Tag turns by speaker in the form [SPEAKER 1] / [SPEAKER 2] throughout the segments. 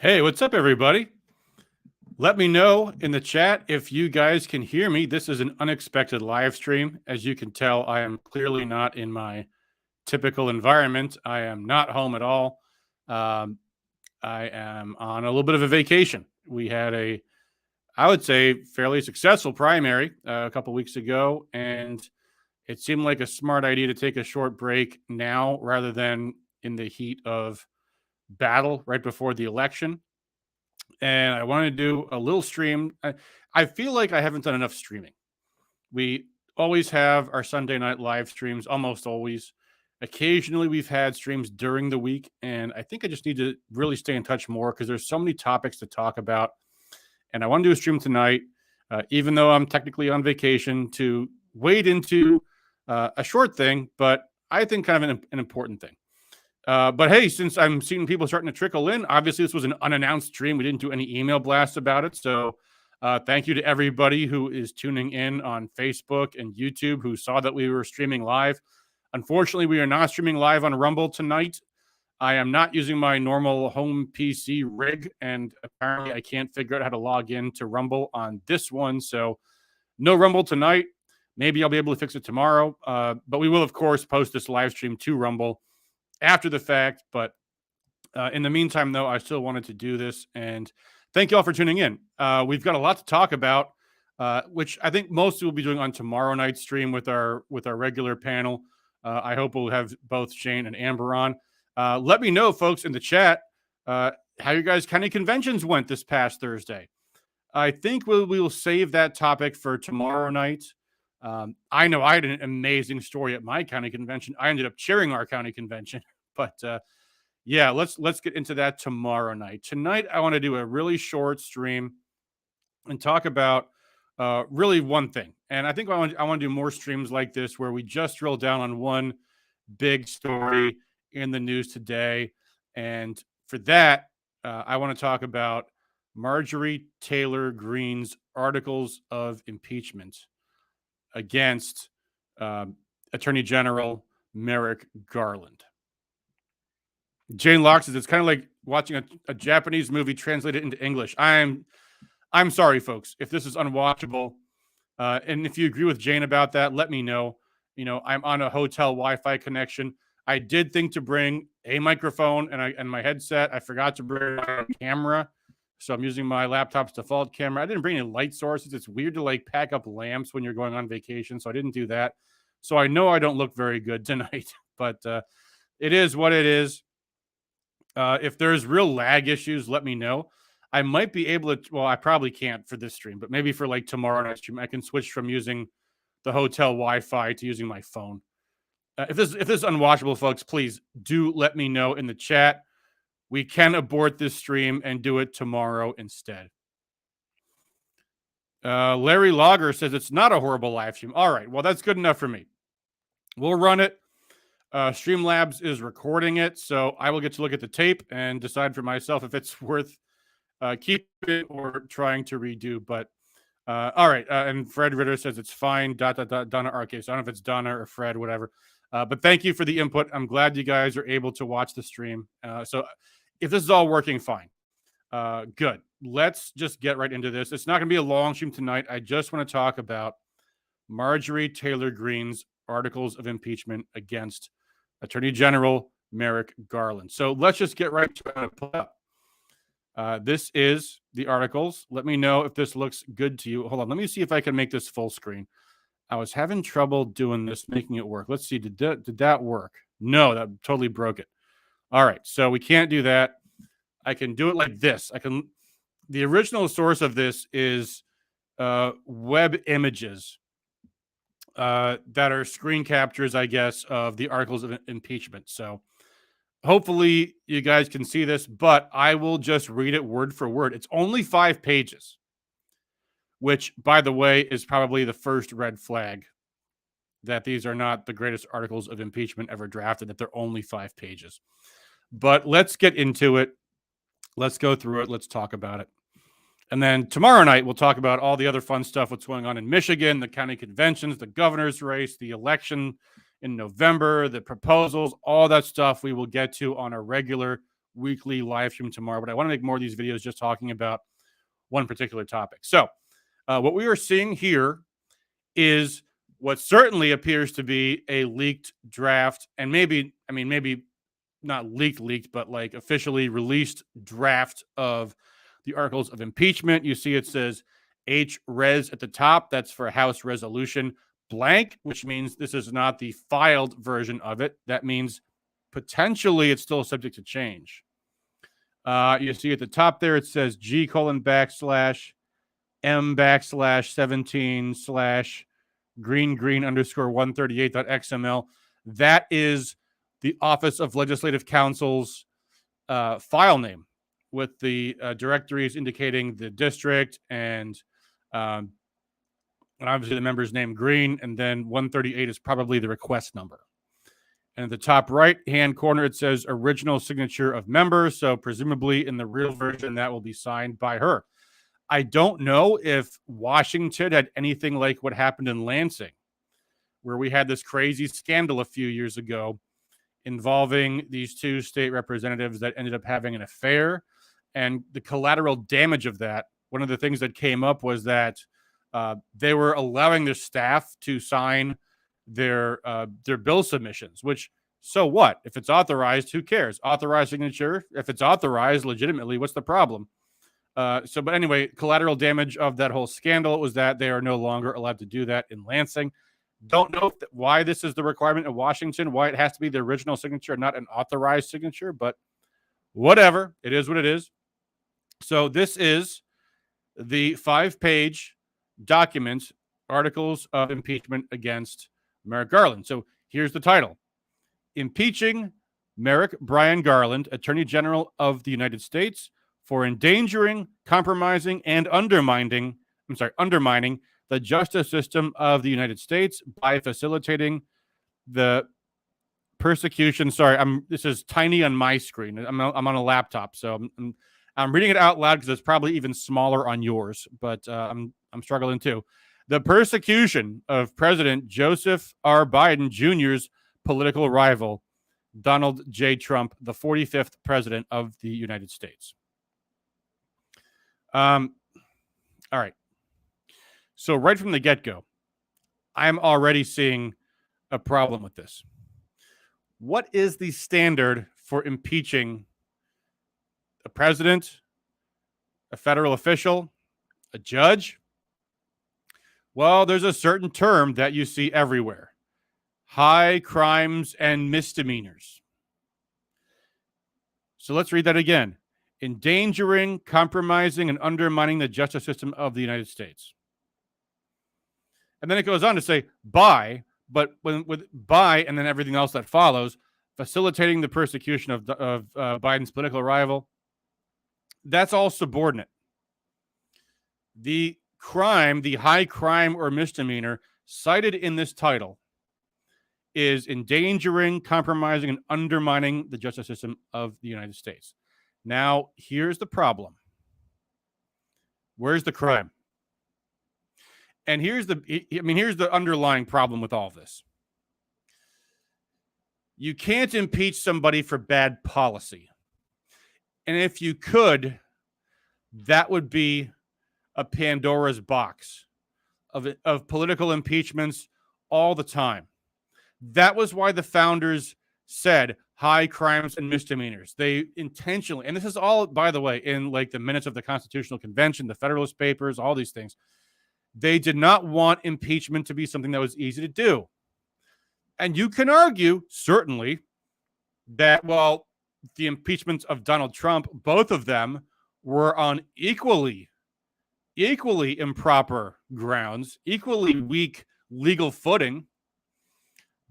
[SPEAKER 1] Hey, what's up, everybody? Let me know in the chat if you guys can hear me. This is an unexpected live stream. As you can tell, I am clearly not in my typical environment. I am not home at all. Um, I am on a little bit of a vacation. We had I would say, fairly successful primary a couple weeks ago, and it seemed like a smart idea to take a short break now rather than in the heat of battle right before the election. And I want to do a little stream. I feel like I haven't done enough streaming. We always have our Sunday night live streams, almost always. Occasionally, we've had streams during the week, and I think I just need to really stay in touch more because there's so many topics to talk about. And I want to do a stream tonight, even though I'm technically on vacation, to wade into a short thing, but I think kind of an important thing. But hey, since I'm seeing people starting to trickle in, obviously this was an unannounced stream. We didn't do any email blasts about it. So thank you to everybody who is tuning in on Facebook and YouTube who saw that we were streaming live. Unfortunately, we are not streaming live on Rumble tonight. I am not using my normal home PC rig, and apparently I can't figure out how to log in to Rumble on this one. So no Rumble tonight. Maybe I'll be able to fix it tomorrow. But we will, of course, post this live stream to Rumble after the fact. But in the meantime, though, I still wanted to do this. And thank you all for tuning in. We've got a lot to talk about, which I think most will be doing on tomorrow night's stream with our regular panel. I hope we'll have both Shane and Amber on. Let me know, folks, in the chat, how you guys' county conventions went this past Thursday. I think we will save that topic for tomorrow night. I know I had an amazing story at my county convention. I ended up chairing our county convention, but yeah, let's get into that tomorrow night. Tonight, I want to do a really short stream and talk about really one thing. And I think I want to do more streams like this where we just drill down on one big story in the news today. And for that, I want to talk about Marjorie Taylor Greene's articles of impeachment against Attorney General Merrick Garland. Jane Locke says it's kind of like watching a Japanese movie translated into English. I'm sorry, folks, if this is unwatchable. And if you agree with Jane about that, let me know. You know, I'm on a hotel Wi-Fi connection. I did think to bring a microphone and my headset. I forgot to bring a camera. So I'm using my laptop's default camera. I didn't bring any light sources. It's weird to like pack up lamps when you're going on vacation. So I didn't do that. So I know I don't look very good tonight, but it is what it is. If there's real lag issues, let me know. I might be able to, well, I probably can't for this stream, but maybe for like tomorrow night's stream, I can switch from using the hotel Wi-Fi to using my phone. If this is unwatchable, folks, please do let me know in the chat. We can abort this stream and do it tomorrow instead. Larry Logger says it's not a horrible live stream. All right, well, that's good enough for me. We'll run it. Streamlabs is recording it, so I will get to look at the tape and decide for myself if it's worth keeping or trying to redo. But all right, and Fred Ritter says it's fine. Donna. Okay, so I don't know if it's Donna or Fred, whatever. But thank you for the input. I'm glad you guys are able to watch the stream. So if this is all working fine, good. Let's just get right into this. It's not going to be a long stream tonight. I just want to talk about Marjorie Taylor Greene's articles of impeachment against Attorney General Merrick Garland. So let's just get right to it. This is the articles. Let me know if this looks good to you. Hold on. Let me see if I can make this full screen. I was having trouble doing this, making it work. Let's see. Did that work? No, that totally broke it. All right. So we can't do that. I can do it like this. The original source of this is web images that are screen captures, I guess, of the articles of impeachment. So hopefully you guys can see this, but I will just read it word for word. It's only 5 pages, which, by the way, is probably the first red flag that these are not the greatest articles of impeachment ever drafted, that they're only 5 pages. But let's get into it. Let's go through it. Let's talk about it. And then tomorrow night, we'll talk about all the other fun stuff, what's going on in Michigan, the county conventions, the governor's race, the election in November, the proposals, all that stuff we will get to on a regular weekly live stream tomorrow, but I want to make more of these videos just talking about one particular topic. So what we are seeing here is what certainly appears to be a leaked draft, and maybe not leaked, but like officially released draft of the articles of impeachment. You see it says H res at the top. That's for House Resolution blank, which means this is not the filed version of it. That means potentially it's still subject to change. You see at the top there, it says G:\\M /17/ Greene underscore 138.xml. That is the Office of Legislative Counsel's file name, with the directories indicating the district and obviously the member's name Greene, and then 138 is probably the request number. And at the top right-hand corner, it says original signature of member. So presumably in the real version, that will be signed by her. I don't know if Washington had anything like what happened in Lansing, where we had this crazy scandal a few years ago involving these two state representatives that ended up having an affair. And the collateral damage of that, one of the things that came up was that they were allowing their staff to sign their bill submissions, which, so what? If it's authorized, who cares? Authorized signature. If it's authorized legitimately, what's the problem? But anyway, collateral damage of that whole scandal was that they are no longer allowed to do that in Lansing. Don't know why this is the requirement in Washington, why it has to be the original signature, not an authorized signature, but whatever. It is what it is. So this is the 5-page document, articles of impeachment against Merrick Garland. So here's the title: Impeaching Merrick Brian Garland, Attorney General of the United States, for endangering, compromising, and undermining the justice system of the United States by facilitating the persecution. Sorry, this is tiny on my screen. I'm on a laptop, so I'm reading it out loud because it's probably even smaller on yours, but I'm struggling too. The persecution of President Joseph R. Biden Jr.'s political rival, Donald J. Trump, the 45th president of the United States. All right. So right from the get-go, I'm already seeing a problem with this. What is the standard for impeaching a president, a federal official, a judge? Well, there's a certain term that you see everywhere: high crimes and misdemeanors. So let's read that again: endangering, compromising, and undermining the justice system of the United States. And then it goes on to say by, but with by and then everything else that follows, facilitating the persecution of Biden's political rival. That's all subordinate. The crime, the high crime or misdemeanor cited in this title, is endangering, compromising, and undermining the justice system of the United States. Now, here's the problem. Where's the crime? And here's the underlying problem with all of this. You can't impeach somebody for bad policy. And if you could, that would be a Pandora's box of political impeachments all the time. That was why the founders said high crimes and misdemeanors. They intentionally, and this is all, by the way, in like the minutes of the Constitutional Convention, the Federalist Papers, all these things. They did not want impeachment to be something that was easy to do. And you can argue, certainly, that, well, the impeachments of Donald Trump, both of them were on equally improper grounds, equally weak legal footing.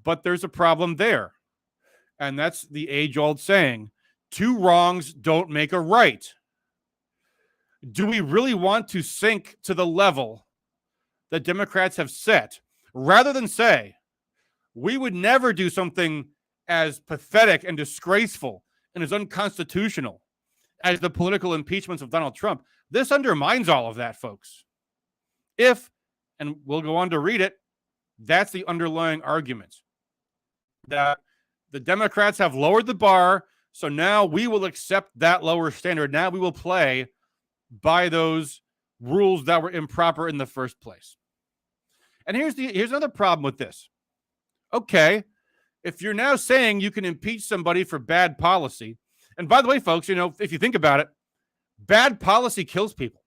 [SPEAKER 1] But there's a problem there. And that's the age-old saying, two wrongs don't make a right. Do we really want to sink to the level that Democrats have set, rather than say, we would never do something as pathetic and disgraceful and as unconstitutional as the political impeachments of Donald Trump? This undermines all of that, folks. If, and we'll go on to read it, that's the underlying argument, that the Democrats have lowered the bar So now we will accept that lower standard. Now we will play by those rules that were improper in the first place. And here's another problem with this. Okay, if you're now saying you can impeach somebody for bad policy, and by the way, folks, if you think about it, bad policy kills people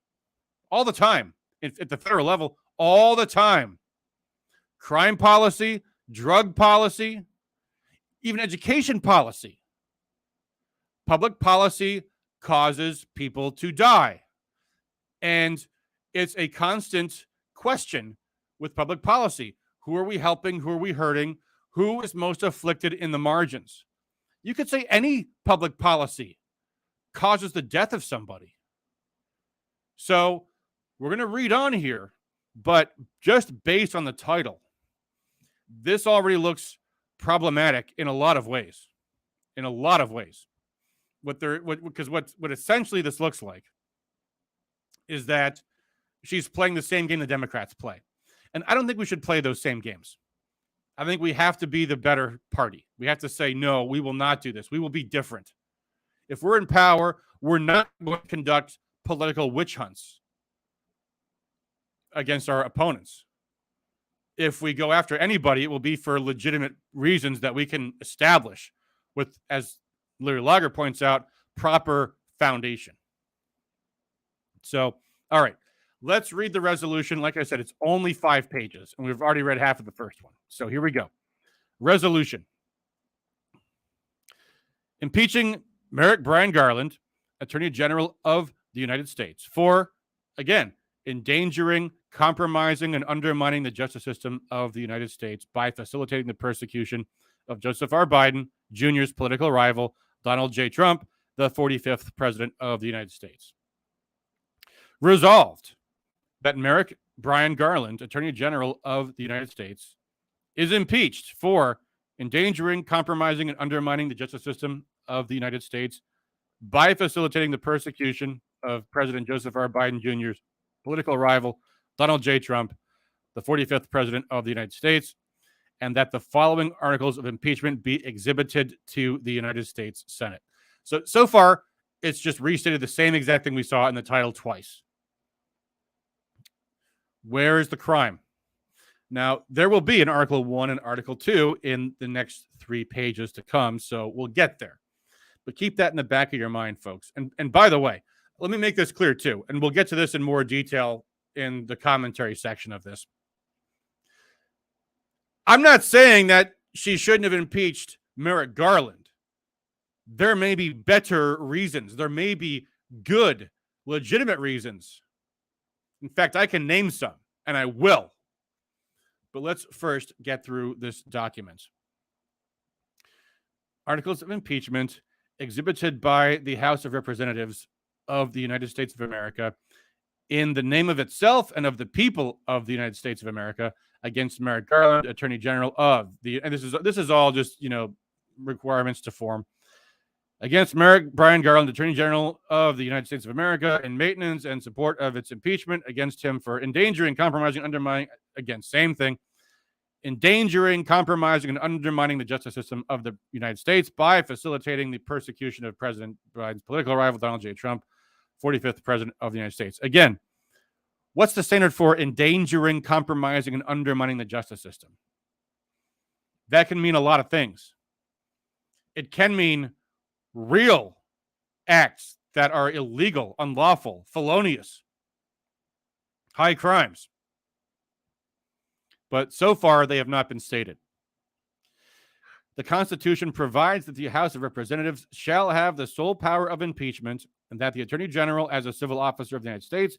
[SPEAKER 1] all the time at the federal level, all the time. Crime policy, drug policy, even education policy. Public policy causes people to die. And it's a constant question with public policy. Who are we helping? Who are we hurting? Who is most afflicted in the margins? You could say any public policy causes the death of somebody. So we're going to read on here, but just based on the title, this already looks problematic in a lot of ways. In a lot of ways. Because what essentially this looks like is that she's playing the same game the Democrats play. And I don't think we should play those same games. I think we have to be the better party. We have to say, no, we will not do this. We will be different. If we're in power, we're not going to conduct political witch hunts against our opponents. If we go after anybody, it will be for legitimate reasons that we can establish with, as Larry Lager points out, proper foundation. So, all right, let's read the resolution. Like I said, it's only 5 pages, and we've already read half of the first one. So here we go. Resolution. Impeaching Merrick Brian Garland, Attorney General of the United States, for, again, endangering, compromising, and undermining the justice system of the United States by facilitating the persecution of Joseph R. Biden Jr.'s political rival, Donald J. Trump, the 45th President of the United States. Resolved that Merrick Brian Garland, Attorney General of the United States, is impeached for endangering, compromising, and undermining the justice system of the United States by facilitating the persecution of President Joseph R. Biden Jr.'s political rival, Donald J. Trump, the 45th President of the United States, and that the following articles of impeachment be exhibited to the United States Senate. So far, it's just restated the same exact thing we saw in the title twice. Where is the crime? Now, there will be an Article 1 and Article 2 in the next 3 pages to come, so we'll get there. But keep that in the back of your mind, folks. And by the way, let me make this clear, too, and we'll get to this in more detail in the commentary section of this. I'm not saying that she shouldn't have impeached Merrick Garland. There may be better reasons. There may be good, legitimate reasons. In fact, I can name some, and I will. But let's first get through this document. Articles of impeachment exhibited by the House of Representatives of the United States of America in the name of itself and of the people of the United States of America against Merrick Garland, Attorney General of the, and this is all just, requirements to form, against Merrick Brian Garland, Attorney General of the United States of America, in maintenance and support of its impeachment against him for endangering, compromising, undermining, again, same thing, endangering, compromising, and undermining the justice system of the United States by facilitating the persecution of President Biden's political rival, Donald J. Trump, 45th President of the United States. Again, what's the standard for endangering, compromising, and undermining the justice system? That can mean a lot of things. It can mean real acts that are illegal, unlawful, felonious, high crimes. But so far, they have not been stated. The Constitution provides that the House of Representatives shall have the sole power of impeachment, and that the Attorney General, as a civil officer of the United States,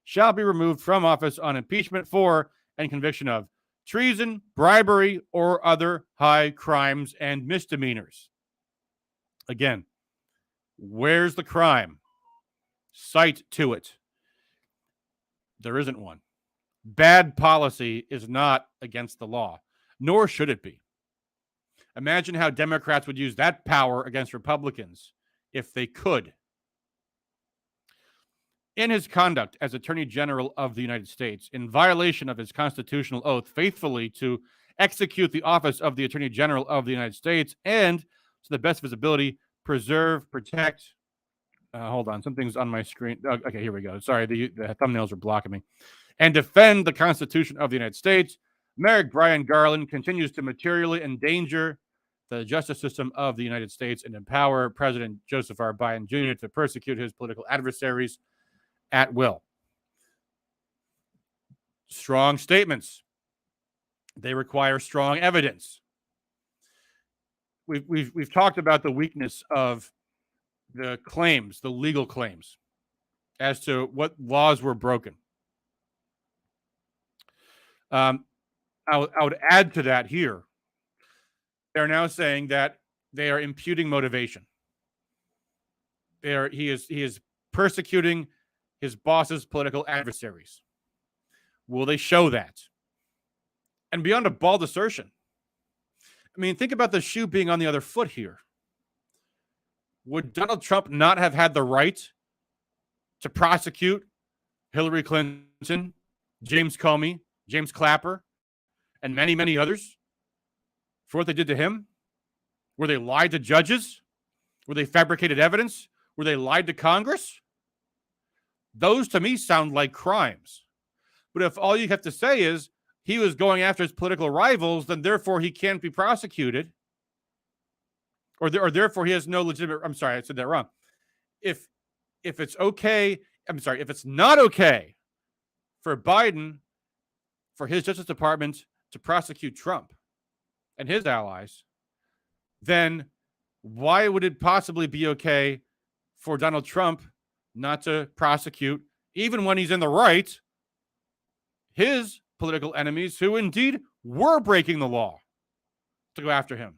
[SPEAKER 1] shall be removed from office on impeachment for and conviction of treason, bribery, or other high crimes and misdemeanors. Again, where's the crime? Cite to it. There isn't one. Bad policy is not against the law, nor should it be. Imagine how Democrats would use that power against Republicans if they could. In his conduct as Attorney General of the United States, in violation of his constitutional oath faithfully to execute the office of the Attorney General of the United States and, to the best of his ability, preserve, protect. Hold on, something's on my screen. Okay, here we go. Sorry, the thumbnails are blocking me. And defend the Constitution of the United States. Merrick Brian Garland continues to materially endanger the justice system of the United States and empower President Joseph R. Biden Jr. to persecute his political adversaries at will. Strong statements. They require strong evidence. We've talked about the weakness of the claims, the legal claims, as to what laws were broken. I would add to that here. They're now saying that they are imputing motivation. He is persecuting his boss's political adversaries. Will they show that? And beyond a bald assertion, I mean, think about the shoe being on the other foot here. Would Donald Trump not have had the right to prosecute Hillary Clinton, James Comey, James Clapper, and many, many others for what they did to him? Were they lied to judges? Were they fabricated evidence? Were they lied to Congress? Those, to me, sound like crimes. But if all you have to say is he was going after his political rivals, then therefore he can't be prosecuted. Or therefore he has no legitimate... I'm sorry, I said that wrong. If it's okay... I'm sorry, if it's not okay for Biden, for his Justice Department to prosecute Trump and his allies, then why would it possibly be okay for Donald Trump not to prosecute, even when he's in the right, his political enemies who indeed were breaking the law to go after him?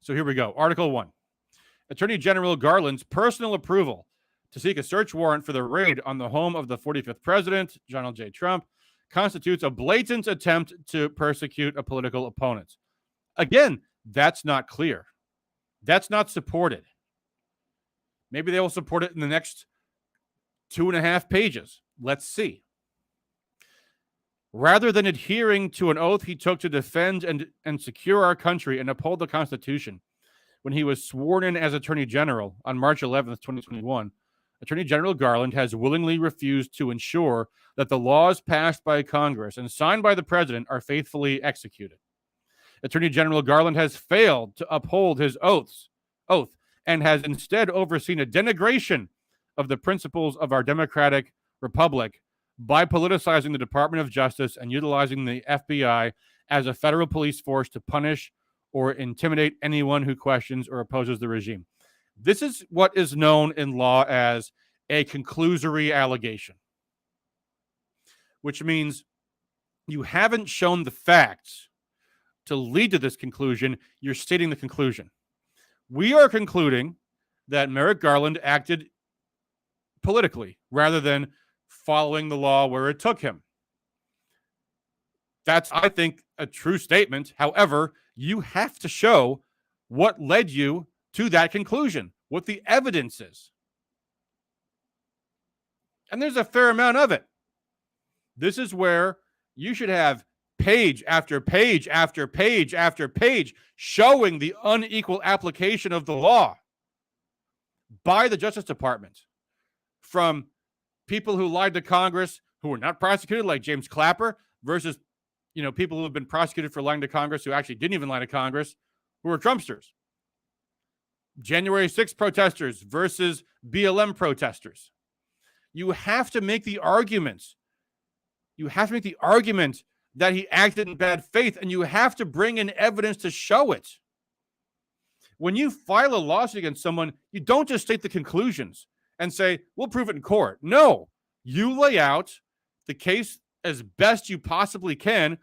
[SPEAKER 1] So here we go. Article 1. Attorney General Garland's personal approval to seek a search warrant for the raid on the home of the 45th president, Donald J. Trump, constitutes a blatant attempt to persecute a political opponent. Again, that's not clear. That's not supported. Maybe they will support it in the next 2.5 pages. Let's see. Rather than adhering to an oath he took to defend and secure our country and uphold the Constitution when he was sworn in as Attorney General on March 11th, 2021, Attorney General Garland has willingly refused to ensure that the laws passed by Congress and signed by the President are faithfully executed. Attorney General Garland has failed to uphold his oath and has instead overseen a denigration of the principles of our democratic republic by politicizing the Department of Justice and utilizing the FBI as a federal police force to punish or intimidate anyone who questions or opposes the regime. This is what is known in law as a conclusory allegation, which means you haven't shown the facts to lead to this conclusion. You're stating the conclusion. We are concluding that Merrick Garland acted politically rather than following the law where it took him. That's, I think, a true statement. However, you have to show what led you to that conclusion, what the evidence is. And there's a fair amount of it. This is where you should have page after page after page after page showing the unequal application of the law by the Justice Department, from people who lied to Congress who were not prosecuted, like James Clapper, versus people who have been prosecuted for lying to Congress who actually didn't even lie to Congress, who were Trumpsters. January 6th protesters versus BLM protesters. You have to make the arguments. You have to make the argument that he acted in bad faith, and you have to bring in evidence to show it. When you file a lawsuit against someone, you don't just state the conclusions and say, we'll prove it in court. No, you lay out the case as best you possibly can.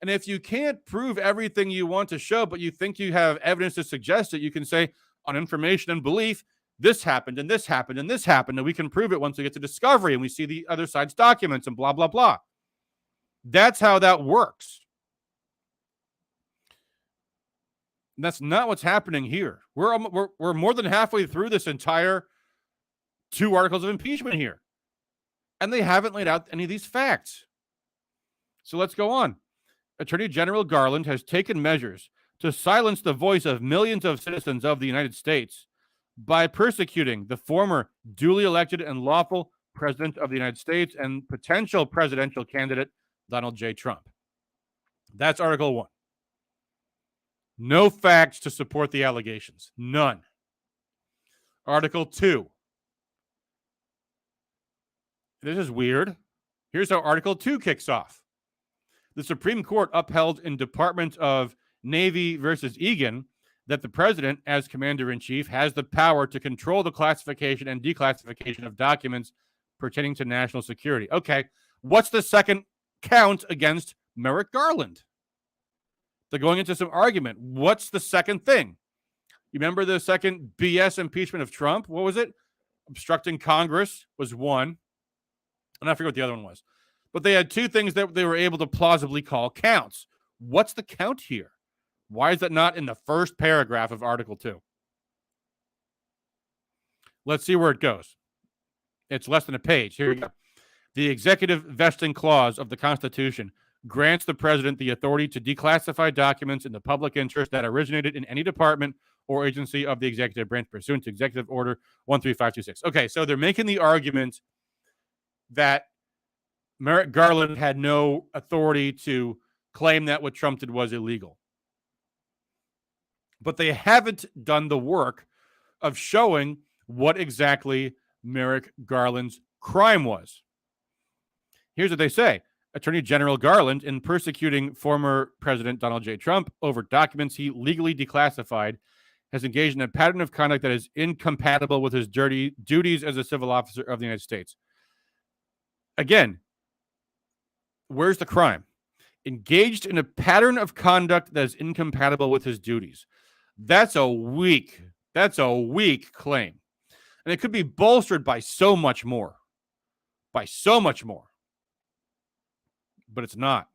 [SPEAKER 1] And if you can't prove everything you want to show, but you think you have evidence to suggest it, you can say, on information and belief, this happened and this happened and this happened, and we can prove it once we get to discovery and we see the other side's documents and blah, blah, blah. That's how that works. And that's not what's happening here. We're more than halfway through this entire 2 articles of impeachment here, and they haven't laid out any of these facts. So let's go on. Attorney General Garland has taken measures to silence the voice of millions of citizens of the United States by persecuting the former duly elected and lawful President of the United States and potential presidential candidate Donald J. Trump. That's Article 1. No facts to support the allegations. None. Article 2. This is weird. Here's how Article 2 kicks off. The Supreme Court upheld in Department of Navy versus Egan that the president, as commander-in-chief, has the power to control the classification and declassification of documents pertaining to national security. Okay, what's the second count against Merrick Garland? They're going into some argument. What's the second thing? You remember the second BS impeachment of Trump? What was it? Obstructing Congress was one. And I forget what the other one was. But they had two things that they were able to plausibly call counts. What's the count here? Why is that not in the first paragraph of Article 2? Let's see where it goes. It's less than a page. Here we go. The executive vesting clause of the Constitution grants the president the authority to declassify documents in the public interest that originated in any department or agency of the executive branch pursuant to Executive Order 13526. Okay, so they're making the argument that Merrick Garland had no authority to claim that what Trump did was illegal. But they haven't done the work of showing what exactly Merrick Garland's crime was. Here's what they say. Attorney General Garland, in persecuting former President Donald J. Trump over documents he legally declassified, has engaged in a pattern of conduct that is incompatible with his duties as a civil officer of the United States. Again, where's the crime? Engaged in a pattern of conduct that is incompatible with his duties. That's a weak claim. And it could be bolstered by so much more. But it's not.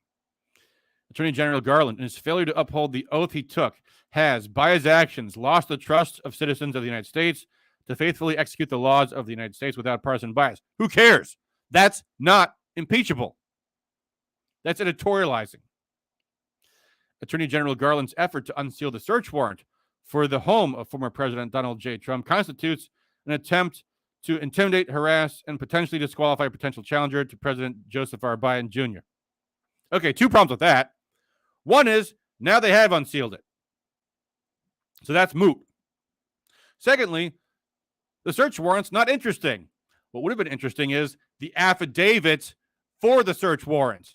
[SPEAKER 1] Attorney General Garland, in his failure to uphold the oath he took, has, by his actions, lost the trust of citizens of the United States to faithfully execute the laws of the United States without partisan bias. Who cares? That's not impeachable. That's editorializing. Attorney General Garland's effort to unseal the search warrant for the home of former President Donald J. Trump constitutes an attempt to intimidate, harass, and potentially disqualify a potential challenger to President Joseph R. Biden Jr. Okay, two problems with that. One is, now they have unsealed it. So that's moot. Secondly, the search warrant's not interesting. What would have been interesting is the affidavit for the search warrant,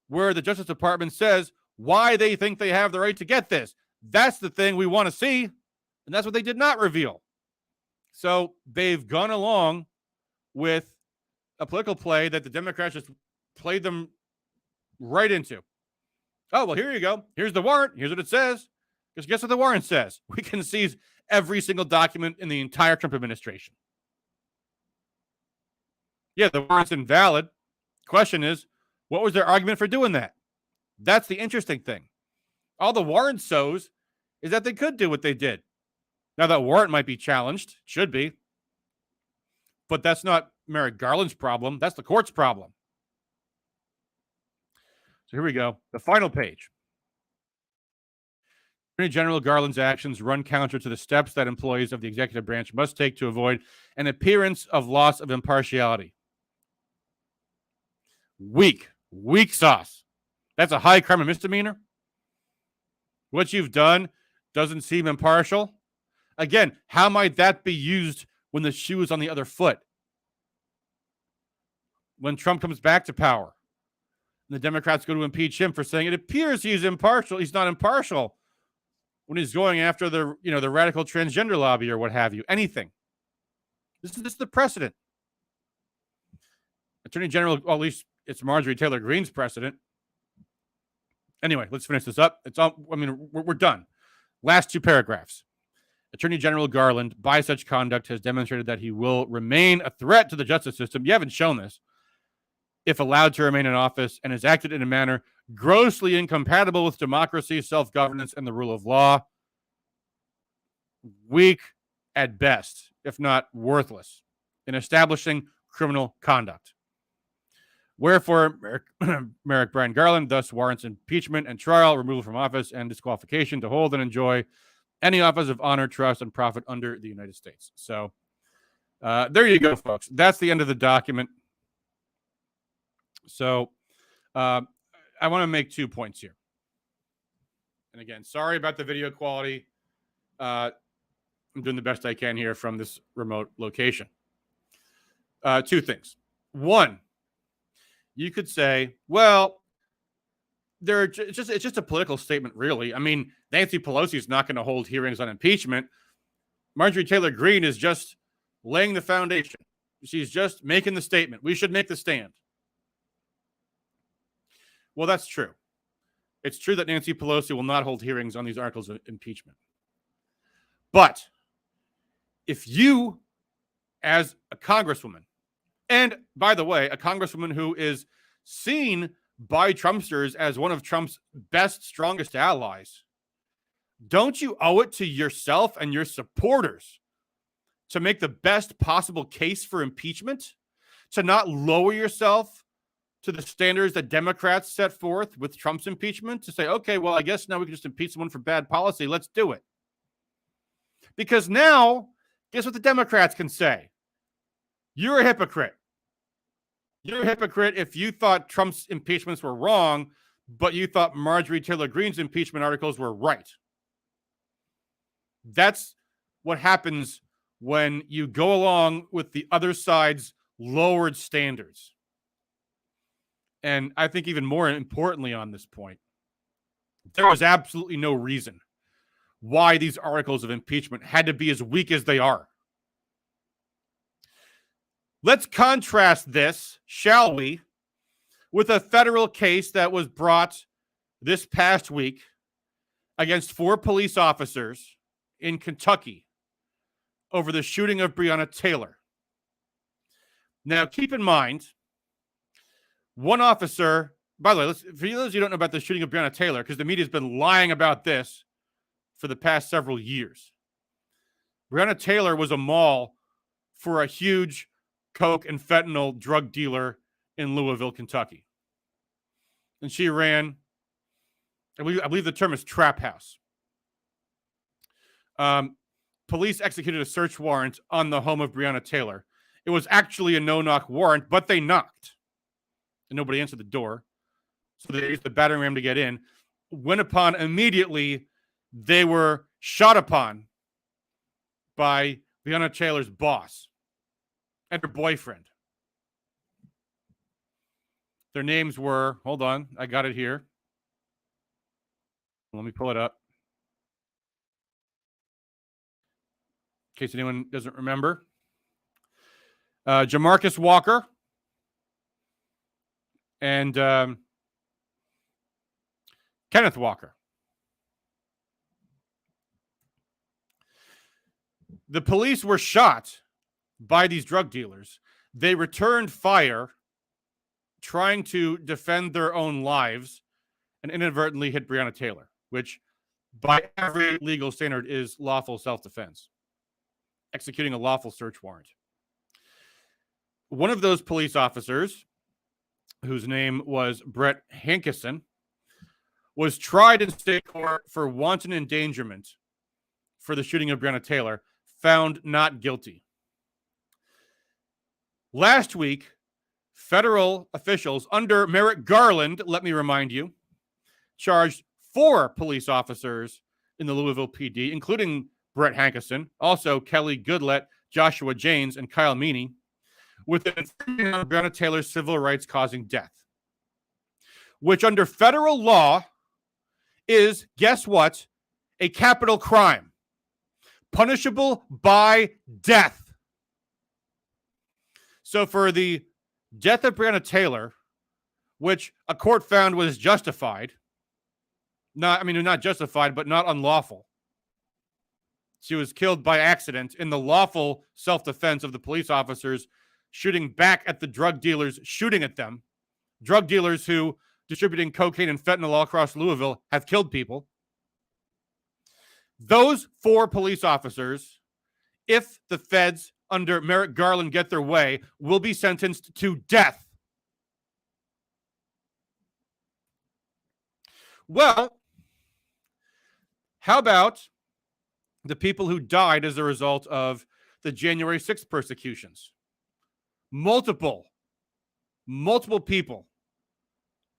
[SPEAKER 1] where the Justice Department says why they think they have the right to get this. That's the thing we want to see, and that's what they did not reveal. So they've gone along with a political play that the Democrats just played them right into. Oh, well, here you go. Here's the warrant. Here's what it says. Because guess what the warrant says? We can seize every single document in the entire Trump administration. Yeah, the warrant's invalid. Question is, what was their argument for doing that? That's the interesting thing. All the warrant shows is that they could do what they did. Now, that warrant might be challenged. Should be. But that's not Merrick Garland's problem. That's the court's problem. So here we go. The final page. Attorney General Garland's actions run counter to the steps that employees of the executive branch must take to avoid an appearance of loss of impartiality. Weak sauce. That's a high crime and misdemeanor. What you've done doesn't seem impartial. Again, how might that be used when the shoe is on the other foot? When Trump comes back to power, and the Democrats go to impeach him for saying it appears he's impartial. He's not impartial when he's going after the radical transgender lobby or what have you. Anything. This is the precedent. Attorney General, well, at least it's Marjorie Taylor Greene's precedent. Anyway, let's finish this up. We're done. Last two paragraphs. Attorney General Garland, by such conduct, has demonstrated that he will remain a threat to the justice system. You haven't shown this. If allowed to remain in office, and has acted in a manner grossly incompatible with democracy, self-governance, and the rule of law. Weak at best, if not worthless, in establishing criminal conduct. Wherefore, Merrick Brian Garland thus warrants impeachment and trial, removal from office, and disqualification to hold and enjoy any office of honor, trust, and profit under the United States. So there you go, folks. That's the end of the document. So I want to make 2 points here. And again, sorry about the video quality. I'm doing the best I can here from this remote location. 2 things. One, you could say, well, it's just a political statement, really. I mean, Nancy Pelosi is not going to hold hearings on impeachment. Marjorie Taylor Greene is just laying the foundation. She's just making the statement. We should make the stand. Well, that's true. It's true that Nancy Pelosi will not hold hearings on these articles of impeachment. But if you, as a congresswoman, and by the way, a congresswoman who is seen by Trumpsters as one of Trump's best, strongest allies, don't you owe it to yourself and your supporters to make the best possible case for impeachment? To not lower yourself to the standards that Democrats set forth with Trump's impeachment? To say, okay, well, I guess now we can just impeach someone for bad policy. Let's do it. Because now, guess what the Democrats can say? You're a hypocrite. You're a hypocrite if you thought Trump's impeachments were wrong, but you thought Marjorie Taylor Greene's impeachment articles were right. That's what happens when you go along with the other side's lowered standards. And I think even more importantly on this point, there was absolutely no reason why these articles of impeachment had to be as weak as they are. Let's contrast this, shall we, with a federal case that was brought this past week against 4 police officers in Kentucky over the shooting of Breonna Taylor. Now, keep in mind, one officer, by the way, for those who don't know about the shooting of Breonna Taylor, because the media's been lying about this for the past several years. Breonna Taylor was a mall for a huge coke and fentanyl drug dealer in Louisville, Kentucky. And she ran, I believe the term is trap house. Police executed a search warrant on the home of Breonna Taylor. It was actually a no-knock warrant, but they knocked. And nobody answered the door. So they used the battering ram to get in. When upon immediately, they were shot upon by Breonna Taylor's boss and her boyfriend. Their names were, hold on, I got it here. Let me pull it up. In case anyone doesn't remember. Jamarcus Walker and Kenneth Walker. The police were shot by these drug dealers. They returned fire trying to defend their own lives and inadvertently hit Breonna Taylor, which by every legal standard is lawful self-defense, executing a lawful search warrant. One of those police officers, whose name was Brett Hankison, was tried in state court for wanton endangerment for the shooting of Breonna Taylor, found not guilty. Last week, federal officials under Merrick Garland, let me remind you, charged 4 police officers in the Louisville PD, including Brett Hankison, also Kelly Goodlett, Joshua Janes, and Kyle Meany, with infringing on Breonna Taylor's civil rights causing death, which under federal law is, guess what, a capital crime, punishable by death. So for the death of Breonna Taylor, which a court found was justified, not justified, but not unlawful. She was killed by accident in the lawful self-defense of the police officers shooting back at the drug dealers, shooting at them. Drug dealers who, distributing cocaine and fentanyl all across Louisville, have killed people. Those 4 police officers, if the feds under Merrick Garland get their way, will be sentenced to death. Well, how about the people who died as a result of the January 6th persecutions? Multiple people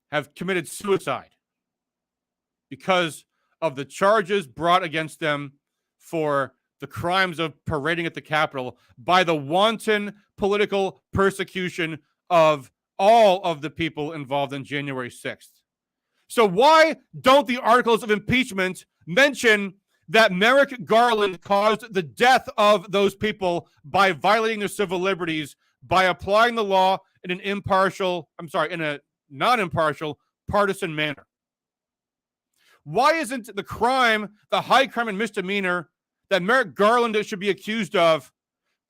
[SPEAKER 1] have committed suicide because of the charges brought against them for the crimes of parading at the Capitol by the wanton political persecution of all of the people involved in January 6th. So why don't the articles of impeachment mention that Merrick Garland caused the death of those people by violating their civil liberties, by applying the law in in a non-impartial, partisan manner? Why isn't the crime, the high crime and misdemeanor that Merrick Garland should be accused of,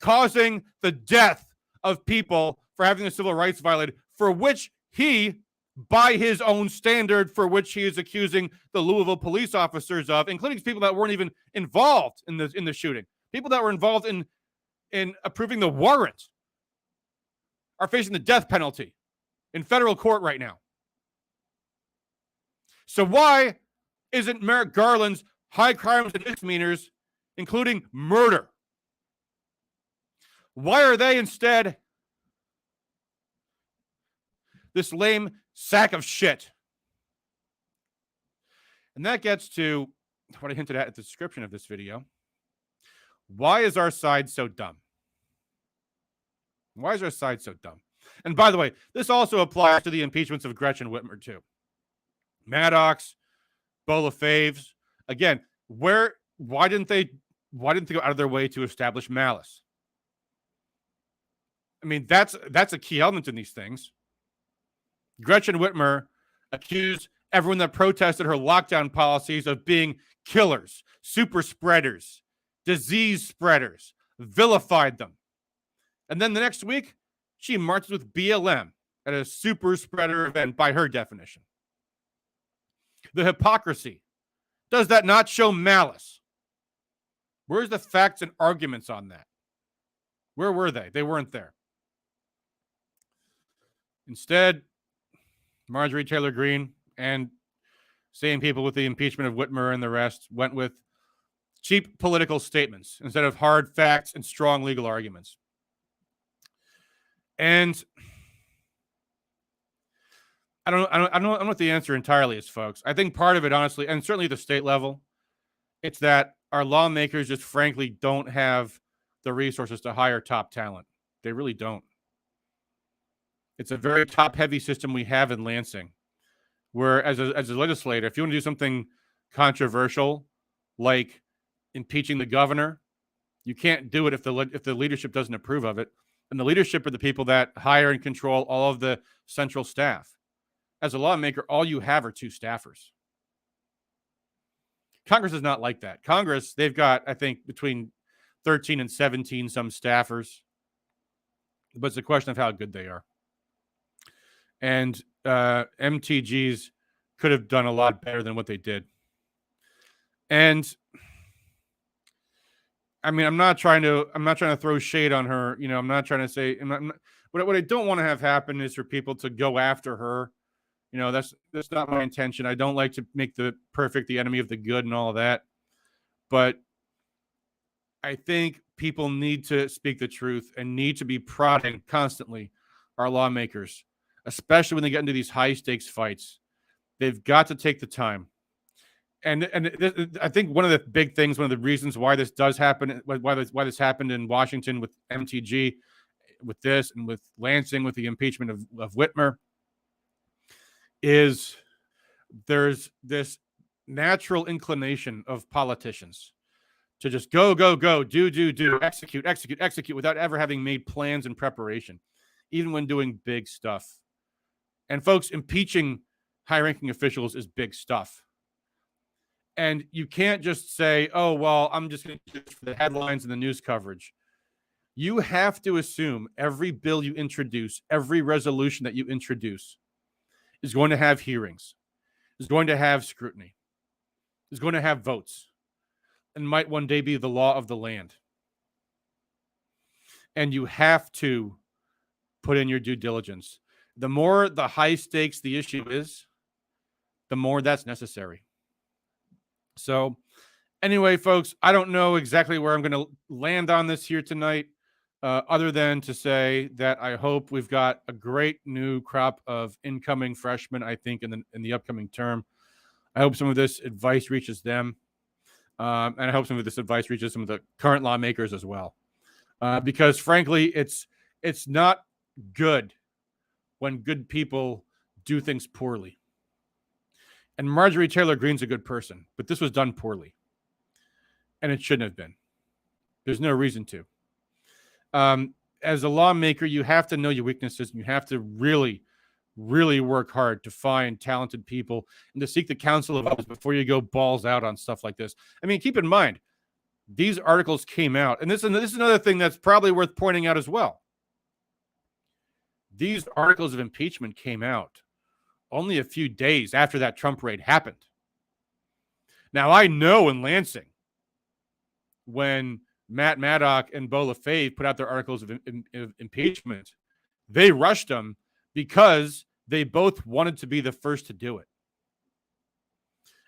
[SPEAKER 1] causing the death of people for having their civil rights violated, for which he, by his own standard, for which he is accusing the Louisville police officers of, including people that weren't even involved in the shooting, people that were involved in approving the warrant, are facing the death penalty in federal court right now. So why isn't Merrick Garland's high crimes and misdemeanors, including murder, why are they instead this lame sack of shit? And that gets to what I hinted at the description of this video. Why is our side so dumb? Why is our side so dumb? And by the way, this also applies to the impeachments of Gretchen Whitmer too. Maddox, Bola Faves. Again, why didn't they go out of their way to establish malice? I mean, that's a key element in these things. Gretchen Whitmer accused everyone that protested her lockdown policies of being killers, super spreaders, disease spreaders, vilified them. And then the next week, she marches with BLM at a super spreader event by her definition. The hypocrisy. Does that not show malice? Where's the facts and arguments on that? Where were they? They weren't there. Instead, Marjorie Taylor Greene and same people with the impeachment of Whitmer and the rest went with cheap political statements instead of hard facts and strong legal arguments. And I don't know what the answer entirely is, folks. I think part of it, honestly, and certainly at the state level, it's that our lawmakers just frankly don't have the resources to hire top talent. They really don't. It's a very top-heavy system we have in Lansing, where as a legislator, if you want to do something controversial like impeaching the governor, you can't do it if the leadership doesn't approve of it. And the leadership are the people that hire and control all of the central staff. As a lawmaker, all you have are two staffers. Congress is not like that. Congress, they've got, I think, between 13 and 17 some staffers. But it's a question of how good they are. And MTGs could have done a lot better than what they did. And I mean, I'm not trying to throw shade on her. You know, I'm not trying to say. What I don't want to have happen is for people to go after her. You know, that's not my intention. I don't like to make the perfect the enemy of the good and all of that. But I think people need to speak the truth and need to be prodding constantly our lawmakers, especially when they get into these high stakes fights. They've got to take the time. And I think one of the big things, one of the reasons why this does happen, why this happened in Washington with MTG, with this, and with Lansing, with the impeachment of Whitmer, is there's this natural inclination of politicians to just go, do, execute without ever having made plans and preparation, even when doing big stuff. And folks, impeaching high-ranking officials is big stuff. And you can't just say, oh, well, I'm just going to do this for the headlines and the news coverage. You have to assume every bill you introduce, every resolution that you introduce is going to have hearings, is going to have scrutiny, is going to have votes, and might one day be the law of the land. And you have to put in your due diligence. The more the high stakes the issue is, the more that's necessary. So anyway, folks, I don't know exactly where I'm going to land on this here tonight, other than to say that I hope we've got a great new crop of incoming freshmen, I think, in the upcoming term. I hope some of this advice reaches them. And I hope some of this advice reaches some of the current lawmakers as well. Because frankly, it's not good when good people do things poorly. And Marjorie Taylor Greene's a good person, but this was done poorly. And it shouldn't have been. There's no reason to. As a lawmaker, you have to know your weaknesses, and you have to really, really work hard to find talented people and to seek the counsel of others before you go balls out on stuff like this. I mean, keep in mind, these articles came out, and this is another thing that's probably worth pointing out as well. These articles of impeachment came out only a few days after that Trump raid happened. Now, I know in Lansing, when Matt Maddock and Bo LaFave put out their articles of impeachment, they rushed them because they both wanted to be the first to do it.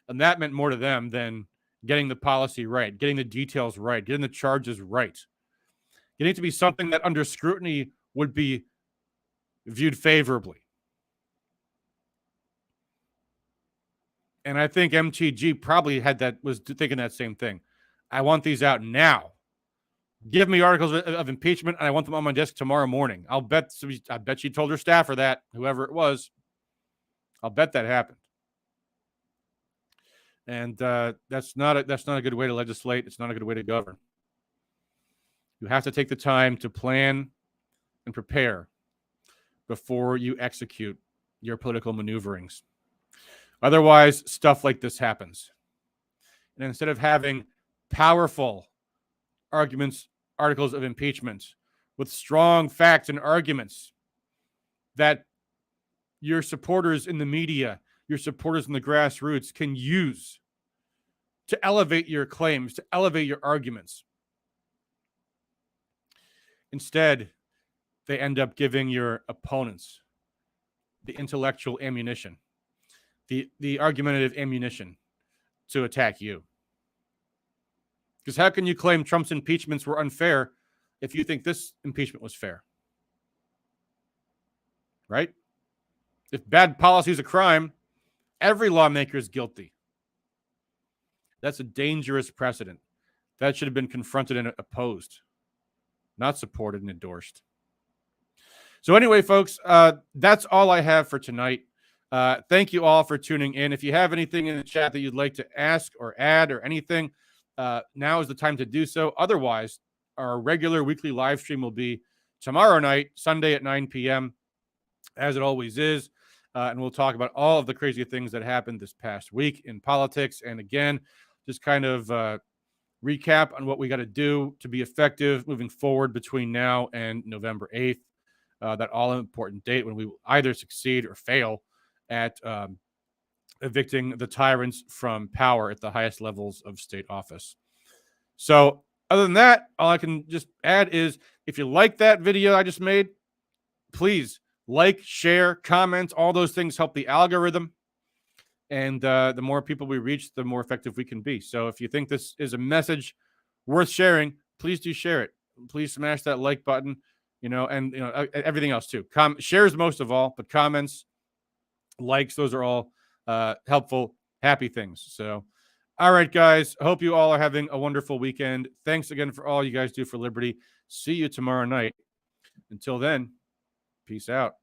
[SPEAKER 1] And that meant more to them than getting the policy right, getting the details right, getting the charges right. Getting it to be something that under scrutiny would be viewed favorably. And I think MTG probably was thinking that same thing. I want these out now. Give me articles of impeachment, and I want them on my desk tomorrow morning. I bet she told her staffer that, whoever it was. I'll bet that happened. And that's not a good way to legislate. It's not a good way to govern. You have to take the time to plan and prepare before you execute your political maneuverings. Otherwise, stuff like this happens. And instead of having powerful articles of impeachment with strong facts and arguments that your supporters in the media, your supporters in the grassroots can use to elevate your claims, to elevate your arguments. Instead, they end up giving your opponents the intellectual ammunition, the argumentative ammunition to attack you. Because how can you claim Trump's impeachments were unfair if you think this impeachment was fair? Right? If bad policy is a crime, every lawmaker is guilty. That's a dangerous precedent. That should have been confronted and opposed, not supported and endorsed. So anyway, folks, that's all I have for tonight. Thank you all for tuning in. If you have anything in the chat that you'd like to ask or add or anything, now is the time to do so. Otherwise, our regular weekly live stream will be tomorrow night, Sunday at 9 p.m., as it always is. And we'll talk about all of the crazy things that happened this past week in politics. And again, just kind of recap on what we got to do to be effective moving forward between now and November 8th, that all-important date when we will either succeed or fail at evicting the tyrants from power at the highest levels of state office. So other than that, all I can just add is if you like that video I just made, please like, share, comment. All those things help the algorithm. And the more people we reach, the more effective we can be. So if you think this is a message worth sharing, please do share it. Please smash that like button, and everything else too. Shares most of all, but comments, likes, those are all helpful, happy things. So, all right, guys, I hope you all are having a wonderful weekend. Thanks again for all you guys do for liberty. See you tomorrow night. Until then, peace out.